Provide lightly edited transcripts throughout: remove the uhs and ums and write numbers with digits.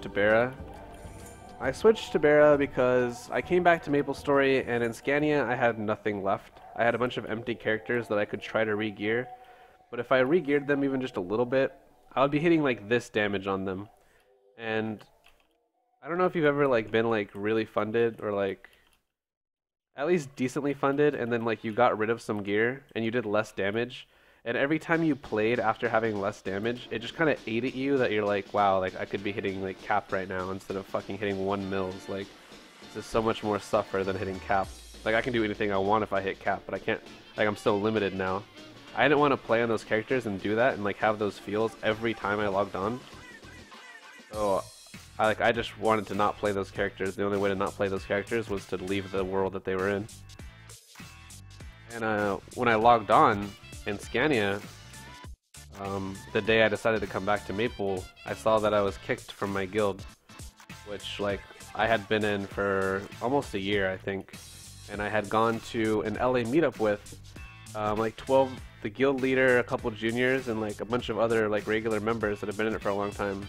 to Bera. I switched to Bera because I came back to MapleStory and in Scania I had nothing left. I had a bunch of empty characters that I could try to re-gear, but if I re-geared them even just a little bit, I would be hitting like this damage on them. And I don't know if you've ever like been like really funded or like at least decently funded and then like you got rid of some gear and you did less damage. And every time you played after having less damage, it just kind of ate at you that you're like, wow, like I could be hitting like cap right now instead of fucking hitting 1 mils. Like, this is so much more suffer than hitting cap. Like, I can do anything I want if I hit cap, but I can't, like, I'm so limited now. I didn't want to play on those characters and do that and like have those feels every time I logged on. So, I just wanted to not play those characters. The only way to not play those characters was to leave the world that they were in. And when I logged on in Scania, the day I decided to come back to Maple, I saw that I was kicked from my guild, which like I had been in for almost a year, I think, and I had gone to an LA meetup with like 12, the guild leader, a couple juniors, and like a bunch of other like regular members that have been in it for a long time.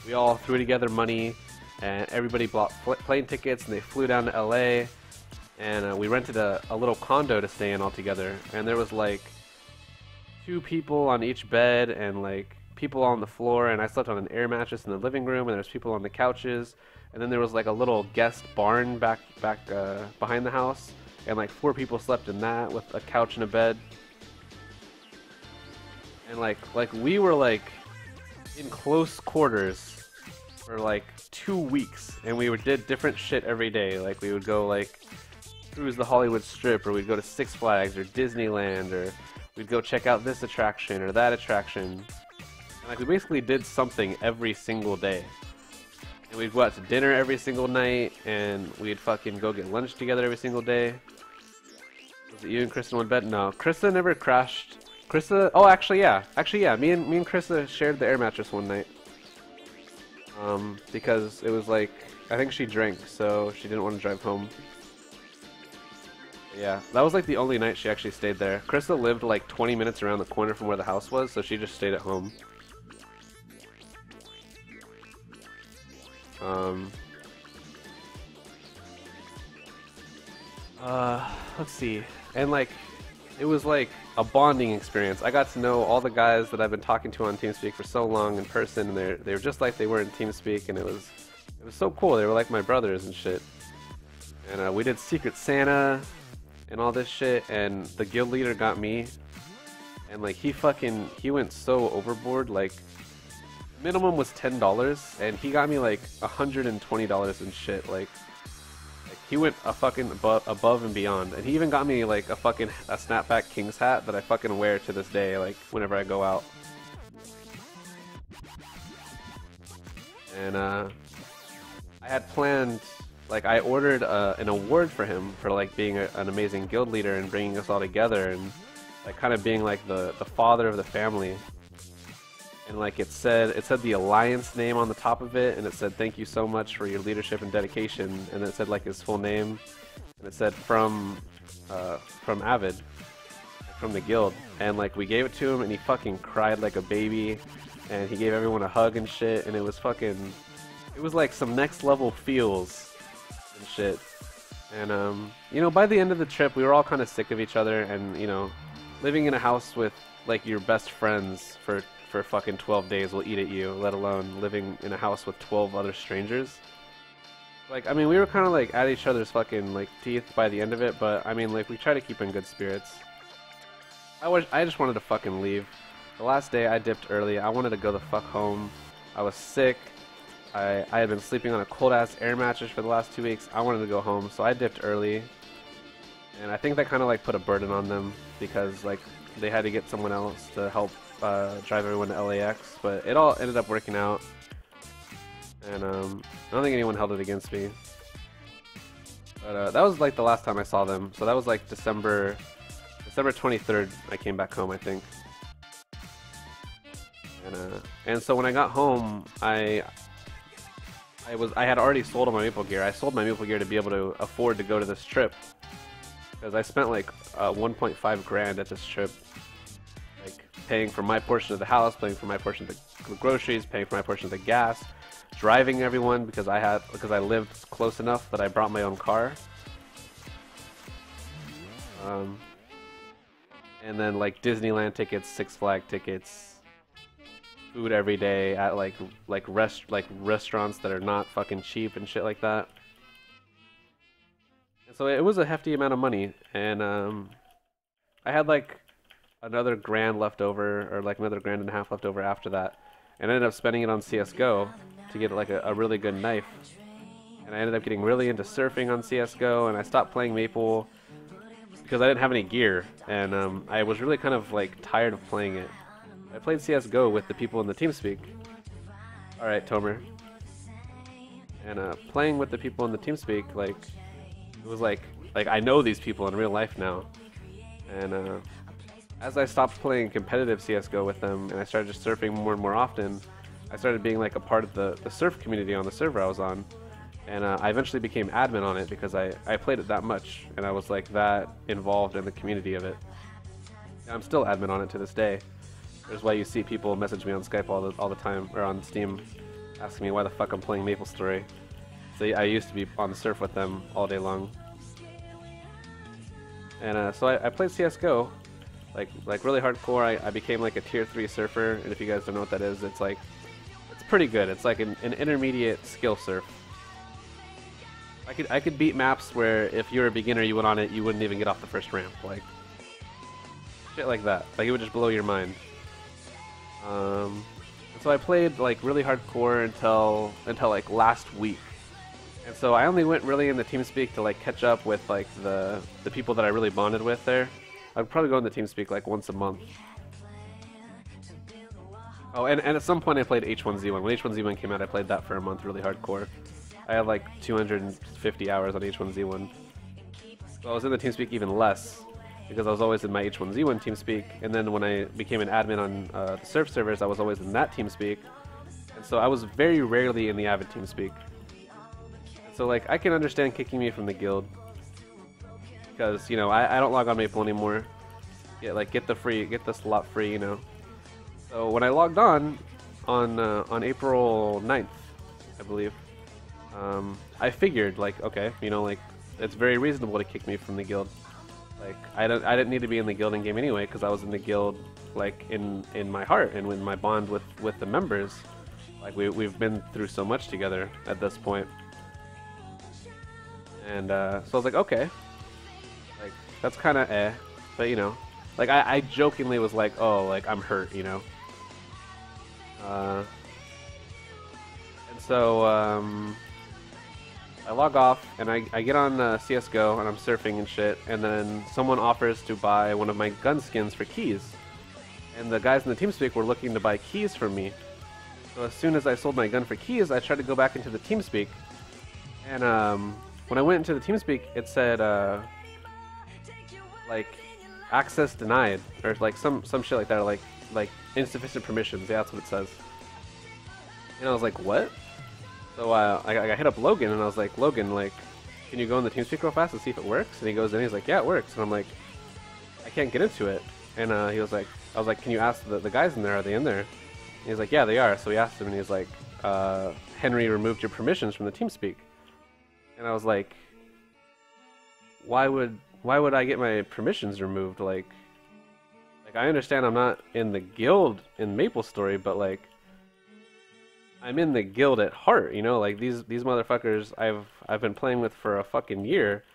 We all threw together money, and everybody bought plane tickets, and they flew down to LA, and we rented a little condo to stay in all together, and there was like 2 people on each bed and like people on the floor, and I slept on an air mattress in the living room, and there's people on the couches, and then there was like a little guest barn back behind the house, and like 4 people slept in that with a couch and a bed. And like we were like in close quarters for like 2 weeks, and we did different shit every day. Like we would go like cruise the Hollywood Strip, or we'd go to Six Flags or Disneyland, or we'd go check out this attraction or that attraction. And like we basically did something every single day. And we'd go out to dinner every single night, and we'd fucking go get lunch together every single day. Was it you and Krista went to bed? No, Krista never crashed. Krista, oh actually yeah. Me and Krista shared the air mattress one night. Because it was like, I think she drank, so she didn't want to drive home. Yeah, that was like the only night she actually stayed there. Krista lived like 20 minutes around the corner from where the house was, so she just stayed at home. Let's see. And like, it was like a bonding experience. I got to know all the guys that I've been talking to on TeamSpeak for so long in person, and they were just like they were in TeamSpeak, and it was so cool. They were like my brothers and shit. And we did Secret Santa and all this shit, and the guild leader got me, and like he went so overboard. Like minimum was $10, and he got me like $120 and shit. Like he went a fucking above and beyond, and he even got me like a snapback King's hat that I fucking wear to this day, like whenever I go out. And I had planned, like I ordered an award for him for like being an amazing guild leader and bringing us all together, and like kind of being like the father of the family. And like it said the Alliance name on the top of it, and it said thank you so much for your leadership and dedication, and it said like his full name, and it said from Avid, from the guild. And like we gave it to him, and he fucking cried like a baby, and he gave everyone a hug and shit, and it was like some next level feels and shit. And you know, by the end of the trip we were all kind of sick of each other, and you know, living in a house with like your best friends for fucking 12 days will eat at you, let alone living in a house with 12 other strangers. Like, I mean, we were kind of like at each other's fucking like teeth by the end of it, but I mean, like we try to keep in good spirits. I just wanted to fucking leave. The last day I dipped early. I wanted to go the fuck home. I was sick. I had been sleeping on a cold ass air mattress for the last 2 weeks. I wanted to go home, so I dipped early. And I think that kind of like put a burden on them, because like they had to get someone else to help drive everyone to LAX, but it all ended up working out, and I don't think anyone held it against me. But that was like the last time I saw them, so that was like December 23rd I came back home, I think. And so when I got home, I had already sold all my Maple gear. I sold my Maple gear to be able to afford to go to this trip, because I spent like 1.5 grand at this trip, like paying for my portion of the house, paying for my portion of the groceries, paying for my portion of the gas, driving everyone because I lived close enough that I brought my own car. And then like Disneyland tickets, Six Flag tickets, food every day at like restaurants that are not fucking cheap and shit like that. And so it was a hefty amount of money, and I had like another grand left over, or like another grand and a half left over after that, and I ended up spending it on CS:GO to get like a really good knife. And I ended up getting really into surfing on CS:GO, and I stopped playing Maple because I didn't have any gear, and I was really kind of like tired of playing it. I played CS:GO with the people in the TeamSpeak. Alright, Tomer. And playing with the people in the TeamSpeak, like, it was like I know these people in real life now. And as I stopped playing competitive CS:GO with them, and I started just surfing more and more often, I started being like a part of the surf community on the server I was on. And I eventually became admin on it because I played it that much, and I was like that involved in the community of it. And I'm still admin on it to this day. That's why you see people message me on Skype all the time, or on Steam, asking me why the fuck I'm playing MapleStory. So I used to be on the surf with them all day long. And so I played CS:GO, like really hardcore. I became like a tier 3 surfer, and if you guys don't know what that is, it's pretty good. It's like an intermediate skill surf. I could beat maps where if you're a beginner, you went on it, you wouldn't even get off the first ramp, like shit like that. Like it would just blow your mind. And so I played like really hardcore until like last week, and so I only went really in the TeamSpeak to like catch up with like the people that I really bonded with there. I'd probably go in the TeamSpeak like once a month. Oh, and at some point I played H1Z1. When H1Z1 came out, I played that for a month really hardcore. I had like 250 hours on H1Z1. So I was in the TeamSpeak even less, because I was always in my H1Z1 TeamSpeak, and then when I became an admin on the surf servers, I was always in that TeamSpeak, and so I was very rarely in the Avid TeamSpeak. And so like I can understand kicking me from the guild, because you know I don't log on Maple anymore. Get the slot free, you know. So when I logged on April 9th, I believe, I figured like, okay, you know, like it's very reasonable to kick me from the guild. Like I didn't need to be in the guild in game anyway, because I was in the guild like in my heart and with my bond with the members. Like we've been through so much together at this point. And so I was like, okay, like that's kind of but you know, like I jokingly was like, oh, like I'm hurt, you know. And so I log off and I get on CS:GO and I'm surfing and shit, and then someone offers to buy one of my gun skins for keys, and the guys in the TeamSpeak were looking to buy keys from me. So as soon as I sold my gun for keys, I tried to go back into the TeamSpeak, and when I went into the TeamSpeak, it said like access denied, or like some shit like that, or like insufficient permissions. Yeah, that's what it says. And I was like, what? So I hit up Logan and I was like, Logan, like, can you go in the TeamSpeak real fast and see if it works? And he goes in, he's like, yeah, it works. And I'm like, I can't get into it. And he was like, I was like, can you ask the guys in there, are they in there? And he's like, yeah, they are. So we asked him and he's like, Henry removed your permissions from the TeamSpeak. And I was like, why would I get my permissions removed? Like I understand I'm not in the guild in MapleStory, but like I'm in the guild at heart, you know, like these motherfuckers I've been playing with for a fucking year.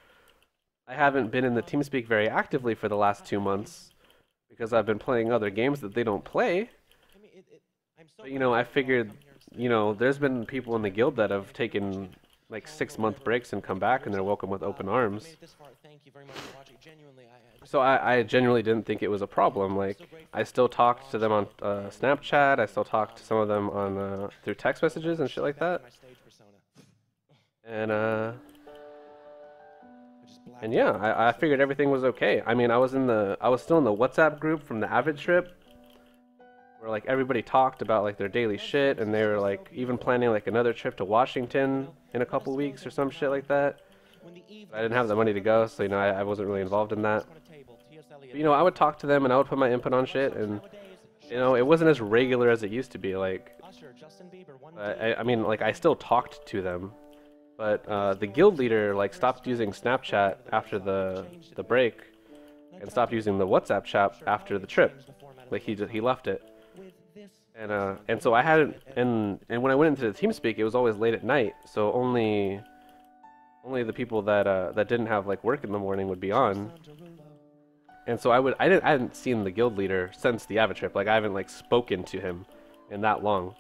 I haven't been in the TeamSpeak very actively for the last 2 months because I've been playing other games that they don't play. But, you know, I figured, you know, there's been people in the guild that have taken like 6-month breaks and come back and they're welcome with open arms. So I genuinely didn't think it was a problem. Like, I still talked to them on Snapchat. I still talked to some of them on through text messages and shit like that. And yeah, I figured everything was okay. I mean, I was still in the WhatsApp group from the Avid trip, where like everybody talked about like their daily shit, and they were like even planning like another trip to Washington in a couple weeks or some shit like that. But I didn't have the money to go, so you know I wasn't really involved in that. But, you know, I would talk to them and I would put my input on shit, and you know, it wasn't as regular as it used to be. Like, I mean, like I still talked to them, but the guild leader like stopped using Snapchat after the break, and stopped using the WhatsApp chat after the trip. Like he left it. And so I hadn't and when I went into the TeamSpeak, it was always late at night, so only the people that that didn't have like work in the morning would be on. And so I hadn't seen the guild leader since the Avid trip. Like I haven't like spoken to him in that long.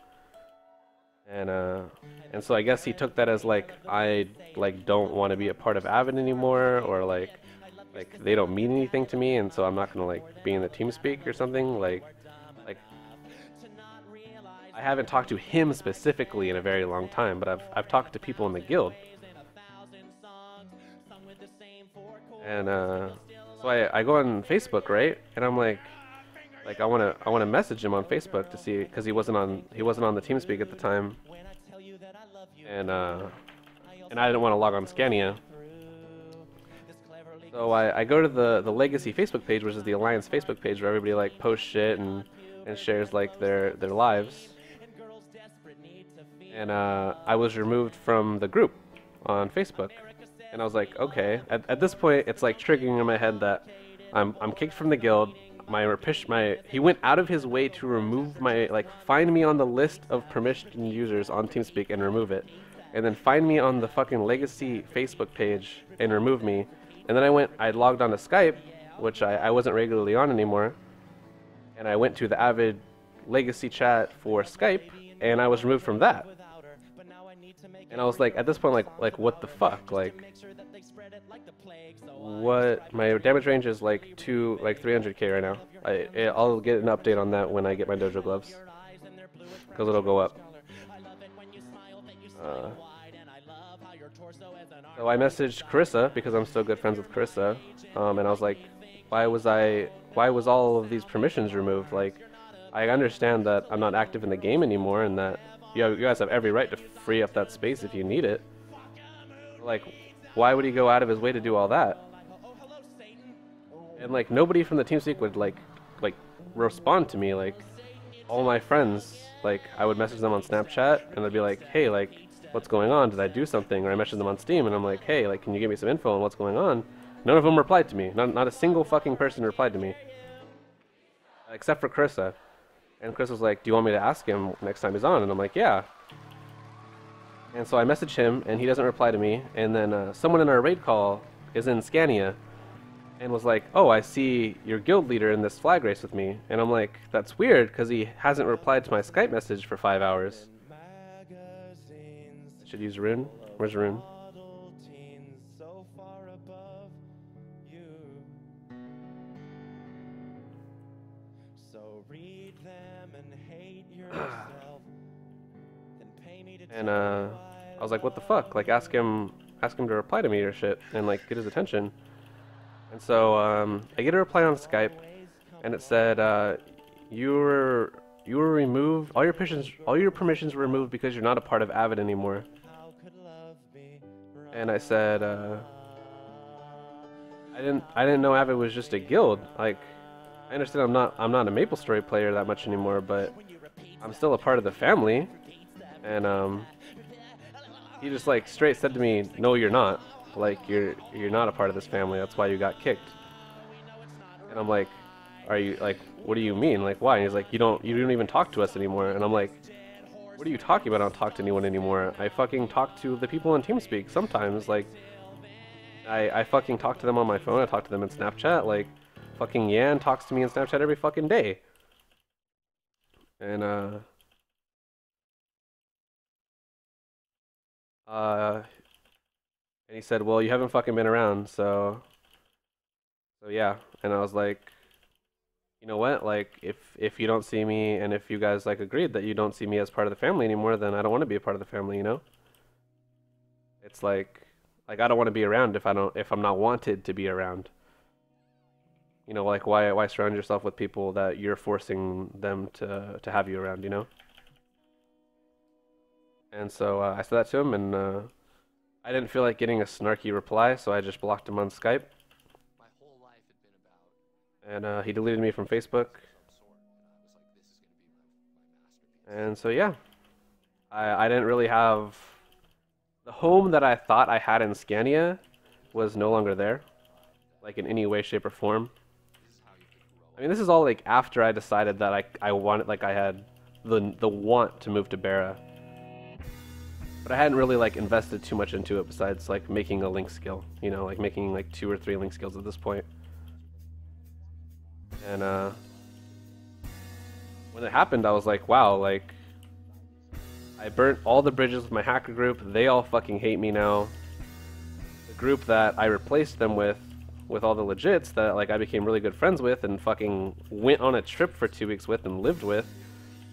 And so I guess he took that as like I like don't want to be a part of Avid anymore, or like they don't mean anything to me, and so I'm not gonna like be in the TeamSpeak or something. Like I haven't talked to him specifically in a very long time, but I've talked to people in the guild. And so I go on Facebook, right? And I'm like I wanna message him on Facebook to see, because he wasn't on the TeamSpeak at the time. And I didn't want to log on Scania. So I go to the Legacy Facebook page, which is the Alliance Facebook page where everybody like posts shit and shares like their lives. And I was removed from the group on Facebook. And I was like, okay. At this point, it's like triggering in my head that I'm kicked from the guild. He went out of his way to remove my, like, find me on the list of permissioned users on TeamSpeak and remove it, and then find me on the fucking Legacy Facebook page and remove me. And then I logged on to Skype, which I wasn't regularly on anymore, and I went to the Avid Legacy chat for Skype, and I was removed from that. And I was like, at this point, like what the fuck, like, what? My damage range is like 300k right now. I'll get an update on that when I get my dojo gloves, because it'll go up. So I messaged Carissa, because I'm still good friends with Carissa, and I was like, why was all of these permissions removed? Like, I understand that I'm not active in the game anymore, and that you guys have every right to free up that space if you need it. Like, why would he go out of his way to do all that? And like nobody from the TeamSpeak would like respond to me. Like all my friends, like I would message them on Snapchat and they'd be like, hey, like what's going on? Did I do something? Or I messaged them on Steam and I'm like, hey, like can you give me some info on what's going on? None of them replied to me. Not a single fucking person replied to me, except for Carissa. And Chris was like, do you want me to ask him next time he's on? And I'm like, yeah. And so I message him, and he doesn't reply to me. And then someone in our raid call is in Scania, and was like, oh, I see your guild leader in this flag race with me. And I'm like, that's weird, because he hasn't replied to my Skype message for 5 hours. I should use Rune. Where's Rune? And I was like, what the fuck? Like, ask him to reply to me or shit, and like get his attention. And so I get a reply on Skype, and it said, you were removed. All your permissions were removed because you're not a part of Avid anymore. And I said, I didn't know Avid was just a guild. Like, I understand I'm not a MapleStory player that much anymore, but I'm still a part of the family. And he just like straight said to me, no, you're not. Like, you're not a part of this family. That's why you got kicked. And I'm like, are you, like, what do you mean? Like, why? And he's like, you don't even talk to us anymore. And I'm like, what are you talking about? I don't talk to anyone anymore. I fucking talk to the people on TeamSpeak sometimes. Like, I fucking talk to them on my phone. I talk to them in Snapchat. Like, fucking Yan talks to me in Snapchat every fucking day. And and he said, well, you haven't fucking been around, so yeah. And I was like, you know what? Like, if you don't see me, and if you guys like agreed that you don't see me as part of the family anymore, then I don't want to be a part of the family, you know? It's like I don't want to be around if I'm not wanted to be around. You know, like why surround yourself with people that you're forcing them to have you around, you know? And so I said that to him, and I didn't feel like getting a snarky reply, so I just blocked him on Skype. And he deleted me from Facebook. And so yeah, I didn't really have the home that I thought I had in Scania was no longer there, like in any way, shape, or form. I mean, this is all like after I decided that I wanted, like I had the want to move to Bera, but I hadn't really like invested too much into it besides like making a link skill, you know, like making like 2 or 3 link skills at this point. And when it happened, I was like, wow, like I burnt all the bridges with my hacker group. They all fucking hate me now. The group that I replaced them with all the legits that like I became really good friends with and fucking went on a trip for 2 weeks with and lived with,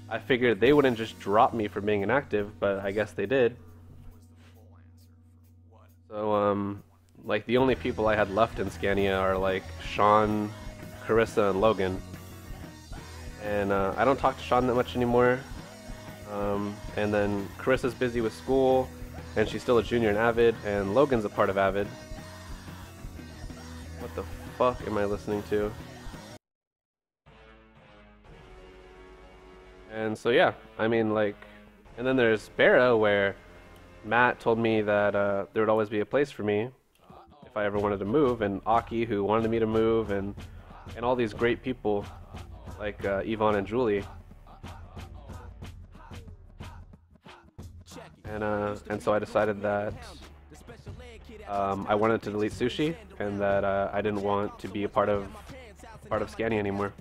I figured they wouldn't just drop me for being inactive, but I guess they did. So like the only people I had left in Scania are like Sean, Carissa, and Logan. And I don't talk to Sean that much anymore. And then Carissa's busy with school, and she's still a junior in Avid, and Logan's a part of Avid. What the fuck am I listening to? And so yeah, I mean like, and then there's Bera where Matt told me that there would always be a place for me if I ever wanted to move, and Aki who wanted me to move, and all these great people like Yvonne and Julie. And so I decided that I wanted to delete sushi, and that I didn't want to be a part of Scania anymore.